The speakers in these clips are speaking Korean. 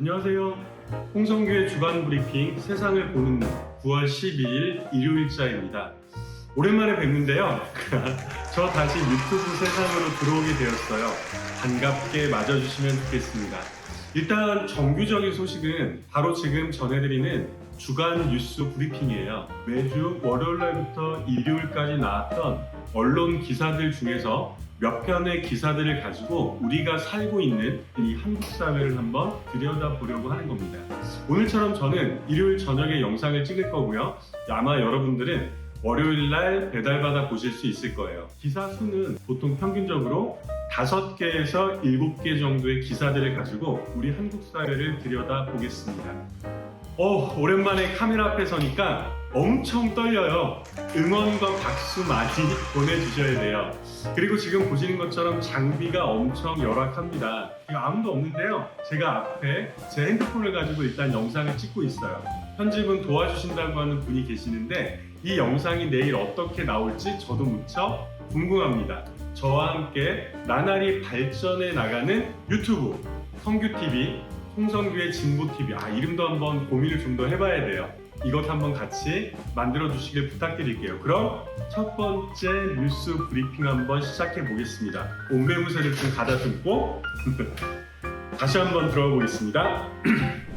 안녕하세요. 홍성규의 주간 브리핑 세상을 보는 눈 9월 12일 일요일자입니다. 오랜만에 뵙는데요. 저 다시 유튜브 세상으로 들어오게 되었어요. 반갑게 맞아주시면 좋겠습니다. 일단 정규적인 소식은 바로 지금 전해드리는 주간 뉴스 브리핑이에요. 매주 월요일날부터 일요일까지 나왔던 언론 기사들 중에서 몇 편의 기사들을 가지고 우리가 살고 있는 이 한국 사회를 한번 들여다보려고 하는 겁니다. 오늘처럼 저는 일요일 저녁에 영상을 찍을 거고요. 아마 여러분들은 월요일날 배달받아 보실 수 있을 거예요. 기사 수는 보통 평균적으로 5개에서 7개 정도의 기사들을 가지고 우리 한국 사회를 들여다보겠습니다. 오랜만에 카메라 앞에 서니까 엄청 떨려요. 응원과 박수 많이 보내주셔야 돼요. 그리고 지금 보시는 것처럼 장비가 엄청 열악합니다. 아무도 없는데요. 제가 앞에 제 핸드폰을 가지고 일단 영상을 찍고 있어요. 편집은 도와주신다고 하는 분이 계시는데 이 영상이 내일 어떻게 나올지 저도 무척 궁금합니다. 저와 함께 나날이 발전해 나가는 유튜브 성규TV, 홍성규의 진보TV, 이름도 한번 고민을 좀 더 해봐야 돼요. 이것 한번 같이 만들어 주시길 부탁드릴게요. 그럼 첫 번째 뉴스 브리핑 한번 시작해 보겠습니다. 옹매무새를 좀 가다듬고 다시 한번 들어가 보겠습니다.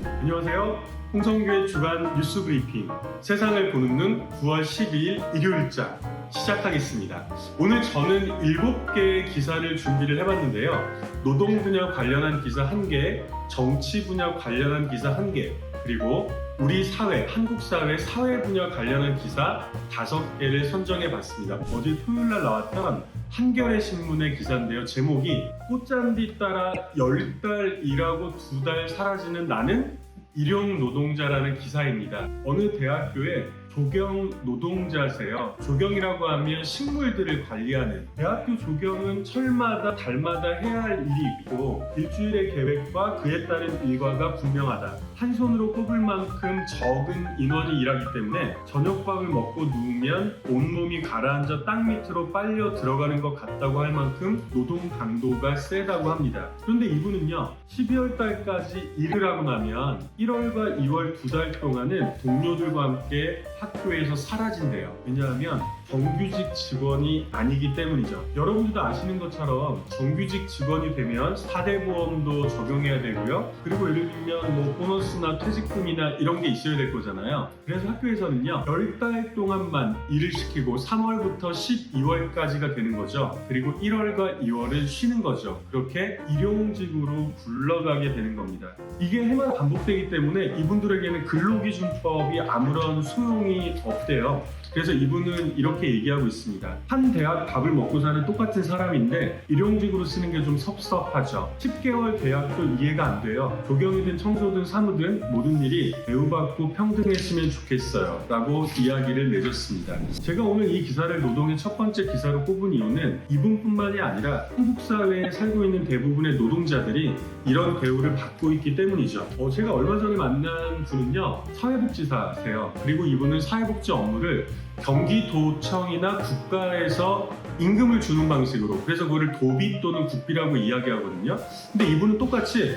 안녕하세요. 홍성규의 주간 뉴스 브리핑 세상을 보는 눈 9월 12일 일요일자 시작하겠습니다. 오늘 저는 7개의 기사를 준비를 해봤는데요. 노동 분야 관련한 기사 1개, 정치 분야 관련한 기사 1개, 그리고 우리 사회, 한국 사회 분야 관련한 기사 5개를 선정해봤습니다. 어제 토요일날 나왔던 한겨레 신문의 기사인데요. 제목이 꽃잔디 따라 10달 일하고 2달 사라지는 나는 일용 노동자라는 기사입니다. 어느 대학교에 조경 노동자세요. 조경이라고 하면 식물들을 관리하는, 대학교 조경은 철마다 달마다 해야 할 일이 있고 일주일의 계획과 그에 따른 일과가 분명하다. 한 손으로 꼽을 만큼 적은 인원이 일하기 때문에 저녁밥을 먹고 누우면 온몸이 가라앉아 땅 밑으로 빨려 들어가는 것 같다고 할 만큼 노동 강도가 세다고 합니다. 그런데 이분은요, 12월 달까지 일을 하고 나면 1월과 2월 2달 동안은 동료들과 함께 학교에서 사라진대요. 왜냐하면 정규직 직원이 아니기 때문이죠. 여러분들도 아시는 것처럼 정규직 직원이 되면 4대 보험도 적용해야 되고요. 그리고 예를 들면 보너스나 퇴직금이나 이런 게 있어야 될 거잖아요. 그래서 학교에서는요, 10달 동안만 일을 시키고 3월부터 12월까지가 되는 거죠. 그리고 1월과 2월은 쉬는 거죠. 그렇게 일용직으로 굴러가게 되는 겁니다. 이게 해마다 반복되기 때문에 이분들에게는 근로기준법이 아무런 소용이 없대요. 그래서 이분은 이렇게 얘기하고 있습니다. 한 대학 밥을 먹고 사는 똑같은 사람인데 일용직으로 쓰는 게 좀 섭섭하죠. 10개월 계약도 이해가 안 돼요. 조경이든 청소든 사무든 모든 일이 대우받고 평등했으면 좋겠어요 라고 이야기를 내줬습니다. 제가 오늘 이 기사를 노동의 첫 번째 기사로 꼽은 이유는 이분뿐만이 아니라 한국 사회에 살고 있는 대부분의 노동자들이 이런 대우를 받고 있기 때문이죠. 제가 얼마 전에 만난 분은요, 사회복지사세요. 그리고 이분은 사회복지 업무를 경기도청이나 국가에서 임금을 주는 방식으로, 그래서 그거를 도비 또는 국비라고 이야기하거든요. 근데 이분은 똑같이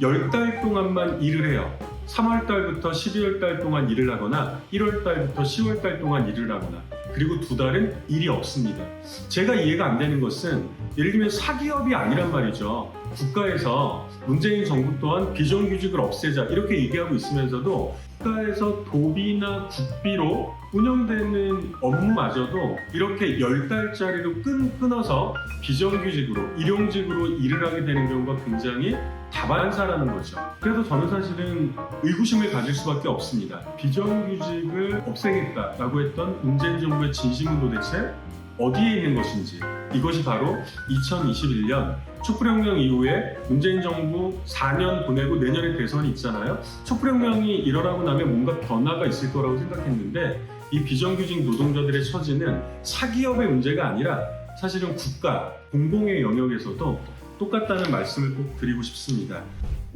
10달 동안만 일을 해요. 3월달부터 12월달 동안 일을 하거나 1월달부터 10월달 동안 일을 하거나, 그리고 2달은 일이 없습니다. 제가 이해가 안 되는 것은 예를 들면 사기업이 아니란 말이죠. 국가에서 문재인 정부 또한 비정규직을 없애자 이렇게 얘기하고 있으면서도 국가에서 도비나 국비로 운영되는 업무마저도 이렇게 10달짜리로 끊어서 비정규직으로, 일용직으로 일을 하게 되는 경우가 굉장히 다반사라는 거죠. 그래서 저는 사실은 의구심을 가질 수밖에 없습니다. 비정규직을 없애겠다라고 했던 문재인 정부의 진심은 도대체 어디에 있는 것인지. 이것이 바로 2021년 촛불혁명 이후에 문재인 정부 4년 보내고 내년에 대선이 있잖아요. 촛불혁명이 일어나고 나면 뭔가 변화가 있을 거라고 생각했는데 이 비정규직 노동자들의 처지는 사기업의 문제가 아니라 사실은 국가, 공공의 영역에서도 똑같다는 말씀을 꼭 드리고 싶습니다.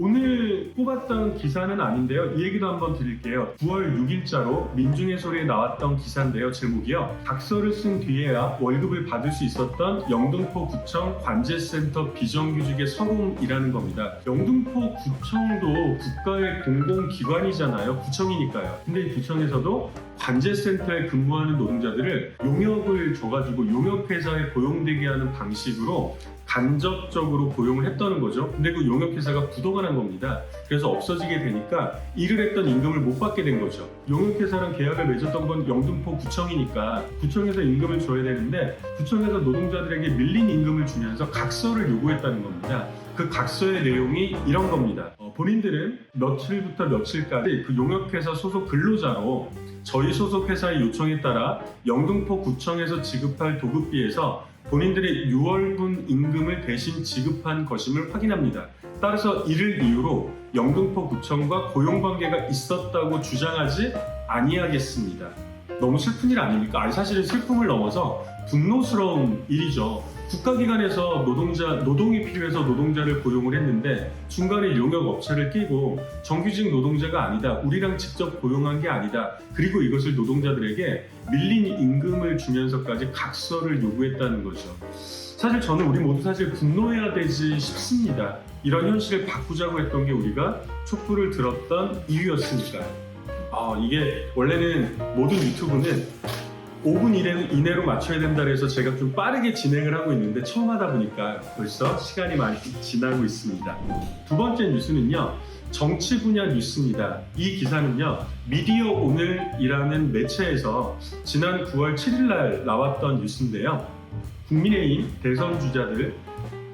오늘 뽑았던 기사는 아닌데요. 이 얘기도 한번 드릴게요. 9월 6일자로 민중의 소리에 나왔던 기사인데요. 제목이요. 각서를 쓴 뒤에야 월급을 받을 수 있었던 영등포구청 관제센터 비정규직의 서름이라는 겁니다. 영등포구청도 국가의 공공기관이잖아요. 구청이니까요. 근데 이 구청에서도 관제센터에 근무하는 노동자들을 용역을 줘가지고 용역회사에 고용되게 하는 방식으로 간접적으로 고용을 했다는 거죠. 근데 그 용역회사가 부도가 난 겁니다. 그래서 없어지게 되니까 일을 했던 임금을 못 받게 된 거죠. 용역회사랑 계약을 맺었던 건 영등포구청이니까 구청에서 임금을 줘야 되는데 구청에서 노동자들에게 밀린 임금을 주면서 각서를 요구했다는 겁니다. 그 각서의 내용이 이런 겁니다. 본인들은 며칠부터 며칠까지 그 용역회사 소속 근로자로 저희 소속 회사의 요청에 따라 영등포구청에서 지급할 도급비에서 본인들의 6월분 임금을 대신 지급한 것임을 확인합니다. 따라서 이를 이유로 영등포구청과 고용관계가 있었다고 주장하지 아니하겠습니다. 너무 슬픈 일 아닙니까? 아니 사실은 슬픔을 넘어서 분노스러운 일이죠. 국가기관에서 노동이 필요해서 노동자를 고용을 했는데 중간에 용역업체를 끼고 정규직 노동자가 아니다. 우리랑 직접 고용한 게 아니다. 그리고 이것을 노동자들에게 밀린 임금을 주면서까지 각서를 요구했다는 거죠. 사실 저는 우리 모두 사실 분노해야 되지 싶습니다. 이런 현실을 바꾸자고 했던 게 우리가 촛불을 들었던 이유였으니까요. 이게 원래는 모든 유튜브는 5분 이내로 맞춰야 된다 해서 제가 좀 빠르게 진행을 하고 있는데 처음 하다 보니까 벌써 시간이 많이 지나고 있습니다. 두 번째 뉴스는요. 정치 분야 뉴스입니다. 이 기사는요. 미디어 오늘이라는 매체에서 지난 9월 7일 날 나왔던 뉴스인데요. 국민의힘 대선 주자들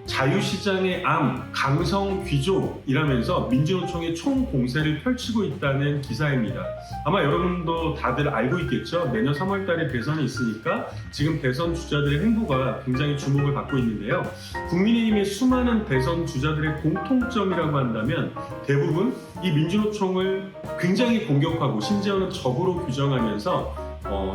자유시장의 암, 강성 귀족이라면서 민주노총의 총공세를 펼치고 있다는 기사입니다. 아마 여러분도 다들 알고 있겠죠? 내년 3월 달에 대선이 있으니까 지금 대선 주자들의 행보가 굉장히 주목을 받고 있는데요. 국민의힘의 수많은 대선 주자들의 공통점이라고 한다면 대부분 이 민주노총을 굉장히 공격하고 심지어는 적으로 규정하면서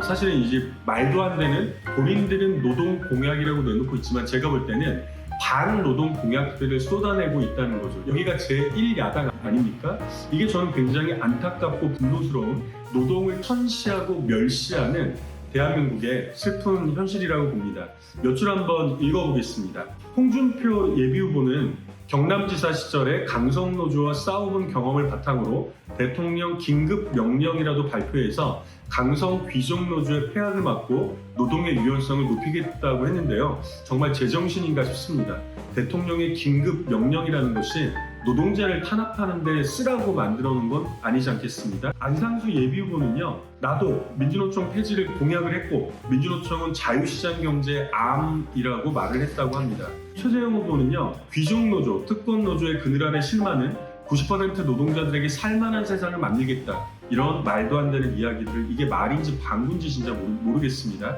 사실은 이제 말도 안 되는 본인들은 노동 공약이라고 내놓고 있지만 제가 볼 때는 반노동 공약들을 쏟아내고 있다는 거죠. 여기가 제1야당 아닙니까? 이게 저는 굉장히 안타깝고 분노스러운 노동을 천시하고 멸시하는 대한민국의 슬픈 현실이라고 봅니다. 몇 줄 한번 읽어보겠습니다. 홍준표 예비후보는 경남지사 시절에 강성노조와 싸워본 경험을 바탕으로 대통령 긴급 명령이라도 발표해서 강성 귀족노조의 폐악을 막고 노동의 유연성을 높이겠다고 했는데요. 정말 제정신인가 싶습니다. 대통령의 긴급 명령이라는 것이 노동자를 탄압하는 데 쓰라고 만들어 놓은 건 아니지 않겠습니다. 안상수 예비후보는요. 나도 민주노총 폐지를 공약을 했고 민주노총은 자유시장 경제의 암이라고 말을 했다고 합니다. 최재형 후보는요. 귀족노조, 특권노조의 그늘 아래 실마는 90% 노동자들에게 살만한 세상을 만들겠다. 이런 말도 안 되는 이야기들을 이게 말인지 방구인지 진짜 모르겠습니다.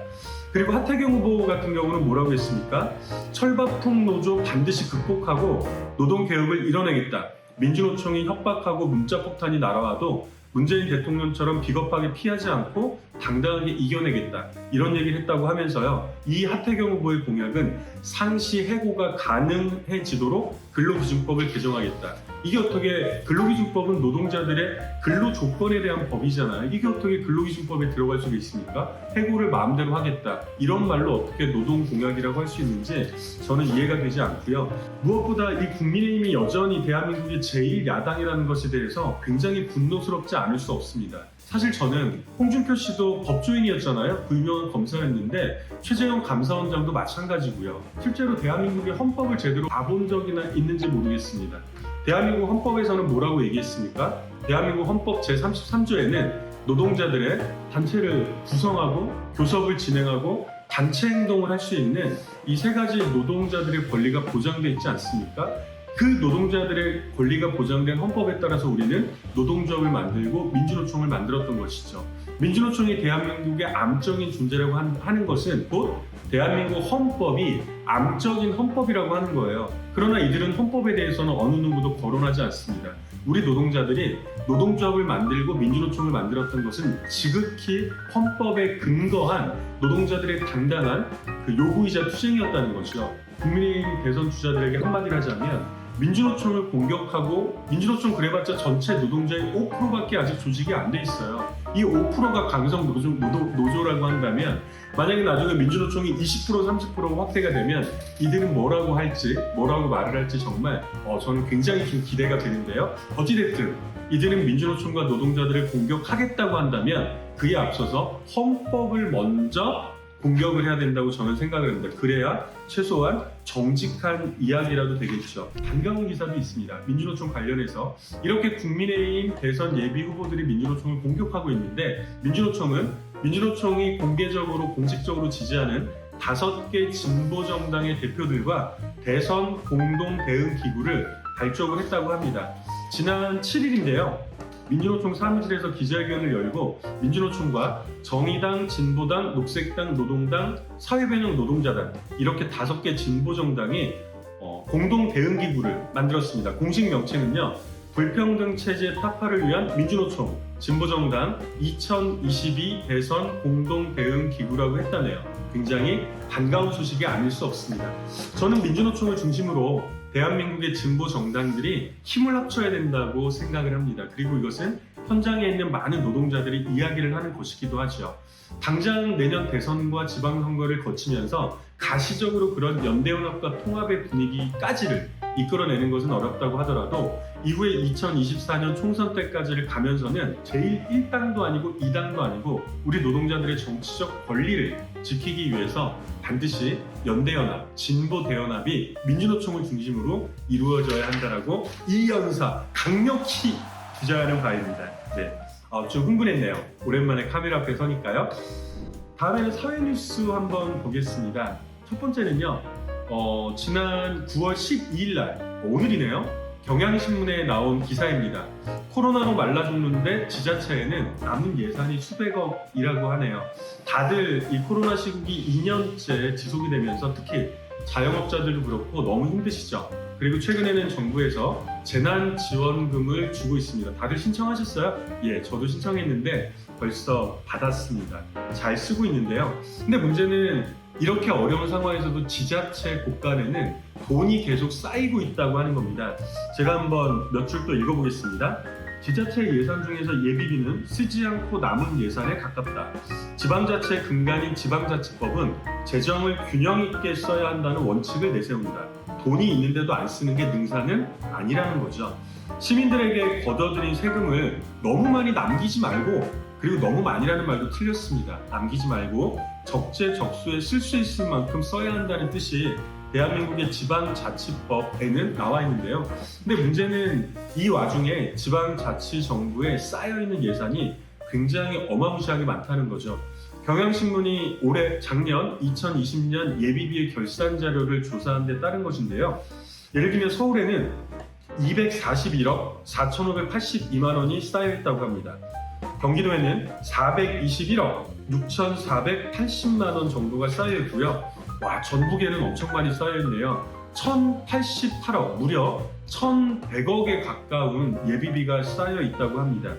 그리고 하태경 후보 같은 경우는 뭐라고 했습니까? 철밥통 노조 반드시 극복하고 노동개혁을 이뤄내겠다. 민주노총이 협박하고 문자폭탄이 날아와도 문재인 대통령처럼 비겁하게 피하지 않고 당당하게 이겨내겠다. 이런 얘기를 했다고 하면서요. 이 하태경 후보의 공약은 상시 해고가 가능해지도록 근로기준법을 개정하겠다. 이게 어떻게 근로기준법은 노동자들의 근로조건에 대한 법이잖아요. 이게 어떻게 근로기준법에 들어갈 수가 있습니까? 해고를 마음대로 하겠다. 이런 말로 어떻게 노동공약이라고 할 수 있는지 저는 이해가 되지 않고요. 무엇보다 이 국민의힘이 여전히 대한민국의 제1야당이라는 것에 대해서 굉장히 분노스럽지 않을 수 없습니다. 사실 저는 홍준표 씨도 법조인이었잖아요. 그 유명한 검사였는데 최재형 감사원장도 마찬가지고요. 실제로 대한민국의 헌법을 제대로 봐본 적이나 있는지 모르겠습니다. 대한민국 헌법에서는 뭐라고 얘기했습니까? 대한민국 헌법 제33조에는 노동자들의 단체를 구성하고 교섭을 진행하고 단체 행동을 할 수 있는 이 세 가지 노동자들의 권리가 보장되어 있지 않습니까? 그 노동자들의 권리가 보장된 헌법에 따라서 우리는 노동조합을 만들고 민주노총을 만들었던 것이죠. 민주노총이 대한민국의 암적인 존재라고 하는 것은 곧 대한민국 헌법이 암적인 헌법이라고 하는 거예요. 그러나 이들은 헌법에 대해서는 어느 누구도 거론하지 않습니다. 우리 노동자들이 노동조합을 만들고 민주노총을 만들었던 것은 지극히 헌법에 근거한 노동자들의 당당한 그 요구이자 투쟁이었다는 거죠. 국민의힘 대선 주자들에게 한마디를 하자면 민주노총을 공격하고 민주노총 그래봤자 전체 노동자의 5%밖에 아직 조직이 안 돼 있어요. 이 5%가 강성 노조라고 한다면 만약에 나중에 민주노총이 20% 30% 확대가 되면 이들은 뭐라고 할지 뭐라고 말을 할지 정말 저는 굉장히 좀 기대가 되는데요. 어찌됐든 이들은 민주노총과 노동자들을 공격하겠다고 한다면 그에 앞서서 헌법을 먼저 공격을 해야 된다고 저는 생각을 합니다. 그래야 최소한 정직한 이야기라도 되겠죠. 반가운 기사도 있습니다. 민주노총 관련해서 이렇게 국민의힘 대선 예비 후보들이 민주노총을 공격하고 있는데 민주노총이 공개적으로 공식적으로 지지하는 5개 진보 정당의 대표들과 대선 공동 대응 기구를 발족을 했다고 합니다. 지난 7일인데요. 민주노총 사무실에서 기자회견을 열고 민주노총과 정의당, 진보당, 녹색당, 노동당, 사회변형 노동자당 이렇게 5개 진보정당이 공동 대응기구를 만들었습니다. 공식 명칭은요. 불평등 체제 타파를 위한 민주노총, 진보정당 2022 대선 공동 대응기구라고 했다네요. 굉장히 반가운 소식이 아닐 수 없습니다. 저는 민주노총을 중심으로 대한민국의 진보 정당들이 힘을 합쳐야 된다고 생각을 합니다. 그리고 이것은 현장에 있는 많은 노동자들이 이야기를 하는 것이기도 하죠. 당장 내년 대선과 지방선거를 거치면서 가시적으로 그런 연대연합과 통합의 분위기까지를 이끌어내는 것은 어렵다고 하더라도 이후에 2024년 총선 때까지를 가면서는 제1당도 아니고 2당도 아니고 우리 노동자들의 정치적 권리를 지키기 위해서 반드시 연대연합, 진보대연합이 민주노총을 중심으로 이루어져야 한다라고 이연사 강력히 주장하는 바입니다. 네, 좀 흥분했네요. 오랜만에 카메라 앞에 서니까요. 다음에는 사회뉴스 한번 보겠습니다. 첫 번째는요. 지난 9월 12일 날 오늘이네요. 경향신문에 나온 기사입니다. 코로나로 말라 죽는데 지자체에는 남은 예산이 수백억이라고 하네요. 다들 이 코로나 시국이 2년째 지속이 되면서 특히 자영업자들도 그렇고 너무 힘드시죠. 그리고 최근에는 정부에서 재난지원금을 주고 있습니다. 다들 신청하셨어요? 예, 저도 신청했는데 벌써 받았습니다. 잘 쓰고 있는데요. 근데 문제는 이렇게 어려운 상황에서도 지자체 곳간에는 돈이 계속 쌓이고 있다고 하는 겁니다. 제가 한번 몇 줄 또 읽어보겠습니다. 지자체 예산 중에서 예비비는 쓰지 않고 남은 예산에 가깝다. 지방자치 근간인 지방자치법은 재정을 균형 있게 써야 한다는 원칙을 내세운다. 돈이 있는데도 안 쓰는 게 능사는 아니라는 거죠. 시민들에게 걷어들인 세금을 너무 많이 남기지 말고, 그리고 너무 많이라는 말도 틀렸습니다. 남기지 말고 적재적소에 쓸 수 있을 만큼 써야 한다는 뜻이 대한민국의 지방자치법에는 나와 있는데요. 근데 문제는 이 와중에 지방자치정부에 쌓여있는 예산이 굉장히 어마무시하게 많다는 거죠. 경향신문이 작년 2020년 예비비의 결산 자료를 조사한 데 따른 것인데요. 예를 들면 서울에는 241억 4,582만 원이 쌓여있다고 합니다. 경기도에는 421억 6,480만 원 정도가 쌓여있고요. 와, 전국에는 엄청 많이 쌓여있네요. 1,088억, 무려 1,100억에 가까운 예비비가 쌓여있다고 합니다.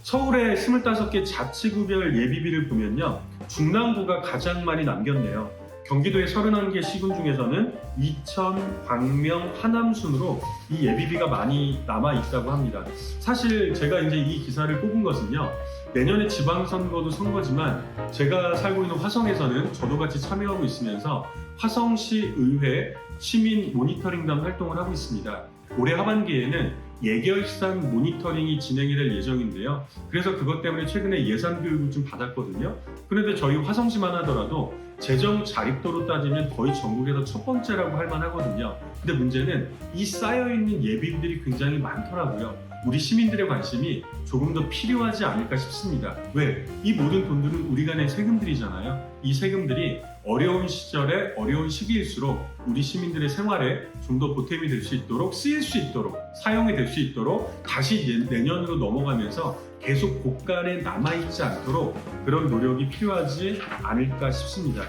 서울의 25개 자치구별 예비비를 보면요. 중랑구가 가장 많이 남겼네요. 경기도의 31개 시군 중에서는 이천, 광명, 하남 순으로 이 예비비가 많이 남아있다고 합니다. 사실 제가 이제 이 기사를 뽑은 것은요. 내년에 지방선거도 선거지만 제가 살고 있는 화성에서는 저도 같이 참여하고 있으면서 화성시 의회 시민 모니터링단 활동을 하고 있습니다. 올해 하반기에는 예결산 모니터링이 진행이 될 예정인데요. 그래서 그것 때문에 최근에 예산 교육을 좀 받았거든요. 그런데 저희 화성시만 하더라도 재정 자립도로 따지면 거의 전국에서 첫 번째라고 할 만하거든요. 근데 문제는 이 쌓여있는 예비비들이 굉장히 많더라고요. 우리 시민들의 관심이 조금 더 필요하지 않을까 싶습니다. 왜? 이 모든 돈들은 우리가 낸 세금들이잖아요. 이 세금들이 어려운 시절에 어려운 시기일수록 우리 시민들의 생활에 좀 더 보탬이 될 수 있도록, 쓰일 수 있도록, 사용이 될 수 있도록 다시 내년으로 넘어가면서 계속 곳간에 남아있지 않도록 그런 노력이 필요하지 않을까 싶습니다.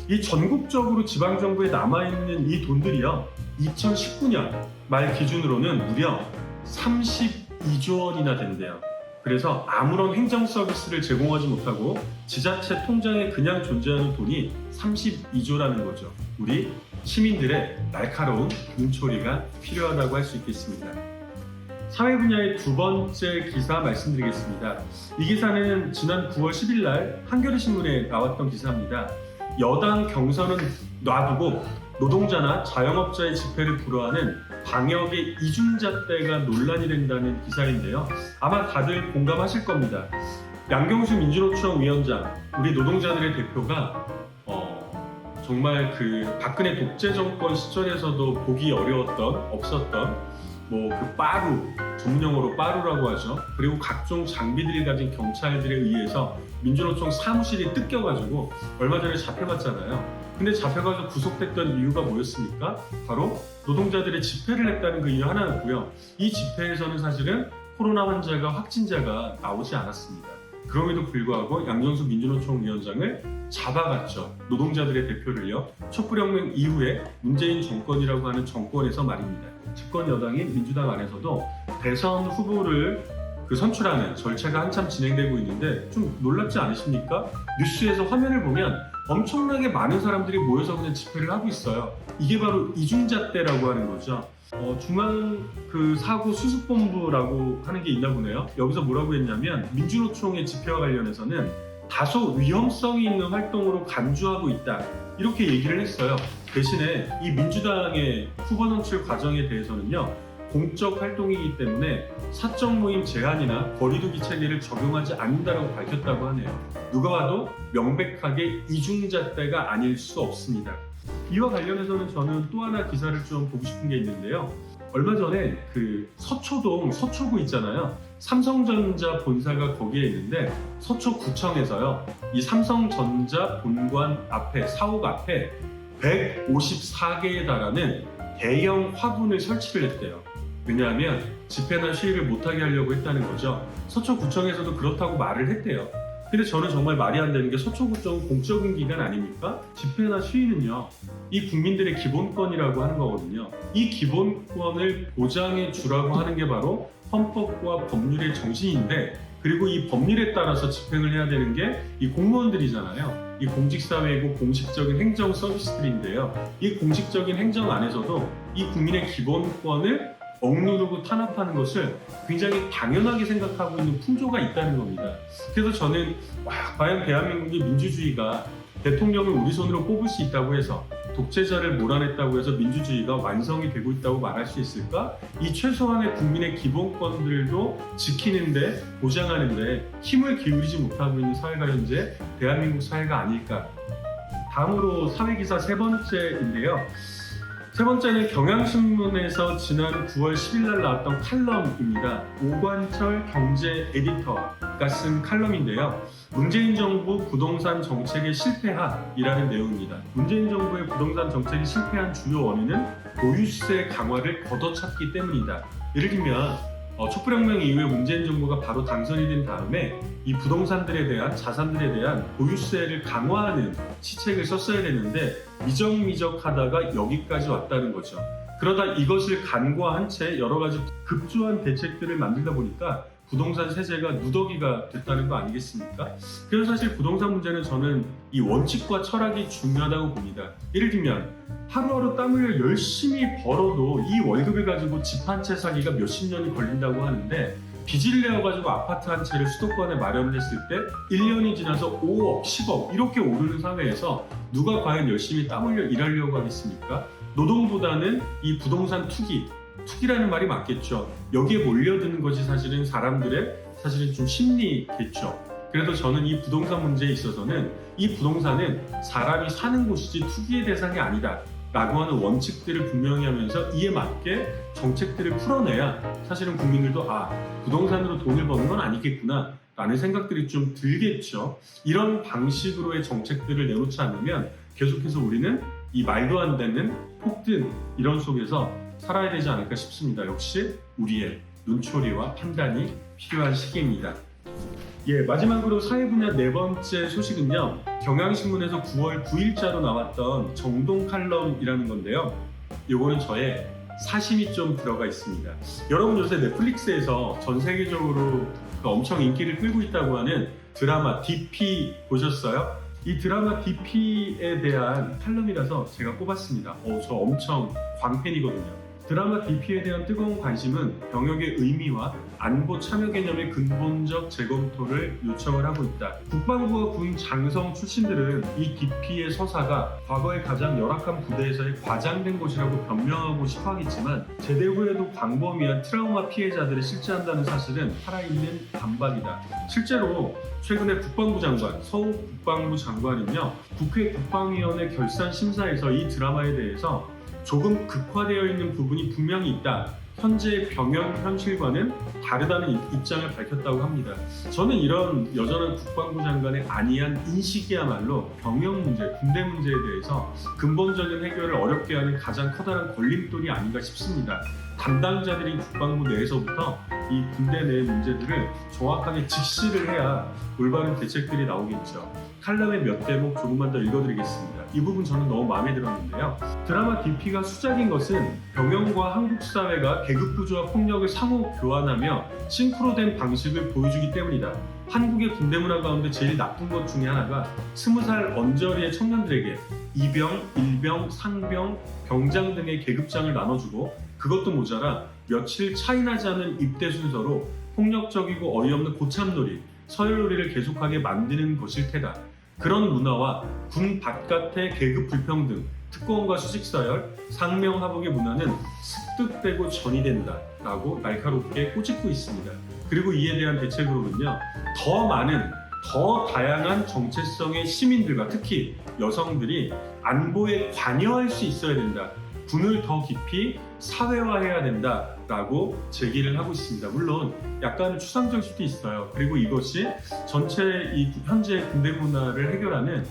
이 전국적으로 지방정부에 남아있는 이 돈들이요, 2019년 말 기준으로는 무려 32조 원이나 된대요. 그래서 아무런 행정 서비스를 제공하지 못하고 지자체 통장에 그냥 존재하는 돈이 32조라는 거죠. 우리 시민들의 날카로운 눈초리가 필요하다고 할 수 있겠습니다. 사회 분야의 두 번째 기사 말씀드리겠습니다. 이 기사는 지난 9월 10일 날 한겨레 신문에 나왔던 기사입니다. 여당 경선은 놔두고 노동자나 자영업자의 집회를 불허하는 방역의 이중잣대가 논란이 된다는 기사인데요. 아마 다들 공감하실 겁니다. 양경수 민주노총 위원장, 우리 노동자들의 대표가 정말 그 박근혜 독재 정권 시절에서도 보기 없었던 그 빠루, 전문용어로 빠루라고 하죠. 그리고 각종 장비들을 가진 경찰들에 의해서 민주노총 사무실이 뜯겨가지고 얼마 전에 잡혀갔잖아요. 근데 잡혀가서 구속됐던 이유가 뭐였습니까? 바로 노동자들의 집회를 했다는 그 이유 하나였고요. 이 집회에서는 사실은 코로나 환자가 확진자가 나오지 않았습니다. 그럼에도 불구하고 양경수 민주노총 위원장을 잡아갔죠. 노동자들의 대표를요. 촛불혁명 이후에 문재인 정권이라고 하는 정권에서 말입니다. 집권 여당인 민주당 안에서도 대선 후보를 선출하는 절차가 한참 진행되고 있는데 좀 놀랍지 않으십니까? 뉴스에서 화면을 보면 엄청나게 많은 사람들이 모여서 그냥 집회를 하고 있어요. 이게 바로 이중잣대라고 하는 거죠. 중앙 사고 수습본부라고 하는 게 있나 보네요. 여기서 뭐라고 했냐면 민주노총의 집회와 관련해서는 다소 위험성이 있는 활동으로 간주하고 있다. 이렇게 얘기를 했어요. 대신에 이 민주당의 후보 선출 과정에 대해서는요. 공적 활동이기 때문에 사적 모임 제한이나 거리두기 체계를 적용하지 않는다고 밝혔다고 하네요. 누가 봐도 명백하게 이중잣대가 아닐 수 없습니다. 이와 관련해서는 저는 또 하나 기사를 좀 보고 싶은 게 있는데요. 얼마 전에 서초동 서초구 있잖아요. 삼성전자 본사가 거기에 있는데 서초구청에서요. 이 삼성전자 본관 앞에, 사옥 앞에 154개에 달하는 대형 화분을 설치를 했대요. 왜냐하면 집회나 시위를 못하게 하려고 했다는 거죠. 서초구청에서도 그렇다고 말을 했대요. 근데 저는 정말 말이 안 되는 게 서초구청은 공적인 기관 아닙니까? 집회나 시위는요, 이 국민들의 기본권이라고 하는 거거든요. 이 기본권을 보장해 주라고 하는 게 바로 헌법과 법률의 정신인데, 그리고 이 법률에 따라서 집행을 해야 되는 게 이 공무원들이잖아요. 이 공직사회이고 공식적인 행정 서비스들인데요. 이 공식적인 행정 안에서도 이 국민의 기본권을 억누르고 탄압하는 것을 굉장히 당연하게 생각하고 있는 풍조가 있다는 겁니다. 그래서 저는 과연 대한민국의 민주주의가 대통령을 우리 손으로 뽑을 수 있다고 해서, 독재자를 몰아냈다고 해서 민주주의가 완성이 되고 있다고 말할 수 있을까? 이 최소한의 국민의 기본권들도 지키는데, 보장하는데 힘을 기울이지 못하고 있는 사회가 현재 대한민국 사회가 아닐까. 다음으로 사회기사 세 번째인데요. 세 번째는 경향신문에서 지난 9월 10일 날 나왔던 칼럼입니다. 오관철 경제 에디터가 쓴 칼럼인데요. 문재인 정부 부동산 정책의 실패함이라는 내용입니다. 문재인 정부의 부동산 정책이 실패한 주요 원인은 보유세 강화를 걷어찼기 때문이다. 예를 들면 촛불혁명 이후에 문재인 정부가 바로 당선이 된 다음에 이 부동산들에 대한, 자산들에 대한 보유세를 강화하는 시책을 썼어야 되는데 미적미적하다가 여기까지 왔다는 거죠. 그러다 이것을 간과한 채 여러 가지 급조한 대책들을 만들다 보니까 부동산 세제가 누더기가 됐다는 거 아니겠습니까? 그래서 사실 부동산 문제는 저는 이 원칙과 철학이 중요하다고 봅니다. 예를 들면 하루하루 땀 흘려 열심히 벌어도 이 월급을 가지고 집 한 채 사기가 몇십 년이 걸린다고 하는데, 빚을 내어가지고 아파트 한 채를 수도권에 마련을 했을 때 1년이 지나서 5억, 10억 이렇게 오르는 사회에서 누가 과연 열심히 땀 흘려 일하려고 하겠습니까? 노동보다는 이 부동산 투기라는 말이 맞겠죠. 여기에 몰려드는 것이 사실은 사람들의 좀 심리겠죠. 그래도 저는 이 부동산 문제에 있어서는 이 부동산은 사람이 사는 곳이지 투기의 대상이 아니다 라고 하는 원칙들을 분명히 하면서 이에 맞게 정책들을 풀어내야 사실은 국민들도 부동산으로 돈을 버는 건 아니겠구나 라는 생각들이 좀 들겠죠. 이런 방식으로의 정책들을 내놓지 않으면 계속해서 우리는 이 말도 안 되는 폭등 이런 속에서 살아야 되지 않을까 싶습니다. 역시 우리의 눈초리와 판단이 필요한 시기입니다. 마지막으로 사회 분야 네 번째 소식은요. 경향신문에서 9월 9일자로 나왔던 정동 칼럼이라는 건데요. 이거는 저의 사심이 좀 들어가 있습니다. 여러분 요새 넷플릭스에서 전 세계적으로 엄청 인기를 끌고 있다고 하는 드라마 DP 보셨어요? 이 드라마 DP에 대한 칼럼이라서 제가 꼽았습니다. 저 엄청 광팬이거든요. 드라마 DP에 대한 뜨거운 관심은 병역의 의미와 안보 참여 개념의 근본적 재검토를 요청을 하고 있다. 국방부와 군 장성 출신들은 이 DP의 서사가 과거의 가장 열악한 부대에서의 과장된 것이라고 변명하고 싶어 하겠지만 제대 후에도 광범위한 트라우마 피해자들을 실제한다는 사실은 살아있는 반박이다. 실제로 최근에 국방부 장관, 서욱 국방부 장관은요, 국회 국방위원회 결산 심사에서 이 드라마에 대해서 조금 극화되어 있는 부분이 분명히 있다. 현재 병역 현실과는 다르다는 입장을 밝혔다고 합니다. 저는 이런 여전한 국방부 장관의 안이한 인식이야말로 병역 문제, 군대 문제에 대해서 근본적인 해결을 어렵게 하는 가장 커다란 걸림돌이 아닌가 싶습니다. 담당자들인 국방부 내에서부터 이 군대 내 문제들을 정확하게 직시를 해야 올바른 대책들이 나오겠죠. 칼럼의 몇 대목 조금만 더 읽어드리겠습니다. 이 부분 저는 너무 마음에 들었는데요. 드라마 DP가 수작인 것은 병영과 한국 사회가 계급 구조와 폭력을 상호 교환하며 싱크로된 방식을 보여주기 때문이다. 한국의 군대 문화 가운데 제일 나쁜 것 중에 하나가 20살 언저리의 청년들에게 이병, 일병, 상병, 병장 등의 계급장을 나눠주고 그것도 모자라 며칠 차이나지 않은 입대 순서로 폭력적이고 어이없는 고참놀이, 서열놀이를 계속하게 만드는 것일 테다. 그런 문화와 군 바깥의 계급 불평등, 특권과 수직서열, 상명하복의 문화는 습득되고 전이된다 라고 날카롭게 꼬집고 있습니다. 그리고 이에 대한 대책으로는요, 더 많은, 더 다양한 정체성의 시민들과 특히 여성들이 안보에 관여할 수 있어야 된다. 군을 더 깊이 사회화해야 된다라고 제기를 하고 있습니다. 물론 약간 추상적일 수도 있어요. 그리고 이것이 전체 이 현재 군대 문화를 해결하는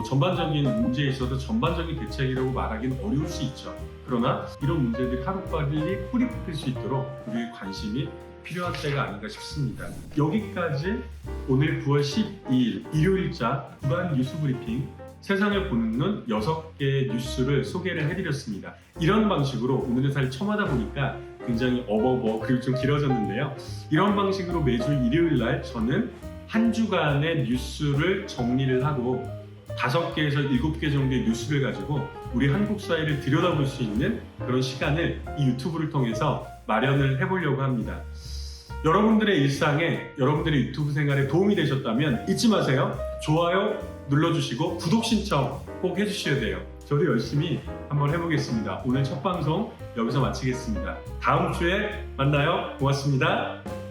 전반적인 문제에 있어서 전반적인 대책이라고 말하기는 어려울 수 있죠. 그러나 이런 문제들이 하루빨리 뿌리 뽑힐 수 있도록 우리의 관심이 필요한 때가 아닌가 싶습니다. 여기까지 오늘 9월 12일 일요일자 주간 뉴스 브리핑 세상을 보는 눈 6개의 뉴스를 소개를 해드렸습니다. 이런 방식으로 오늘의 사를 처음 하다 보니까 굉장히 그리고 좀 길어졌는데요. 이런 방식으로 매주 일요일날 저는 한 주간의 뉴스를 정리를 하고 5개에서 7개 정도의 뉴스를 가지고 우리 한국 사회를 들여다볼 수 있는 그런 시간을 이 유튜브를 통해서 마련을 해보려고 합니다. 여러분들의 일상에, 여러분들의 유튜브 생활에 도움이 되셨다면 잊지 마세요. 좋아요 눌러주시고 구독 신청 꼭 해주셔야 돼요. 저도 열심히 한번 해보겠습니다. 오늘 첫 방송 여기서 마치겠습니다. 다음 주에 만나요. 고맙습니다.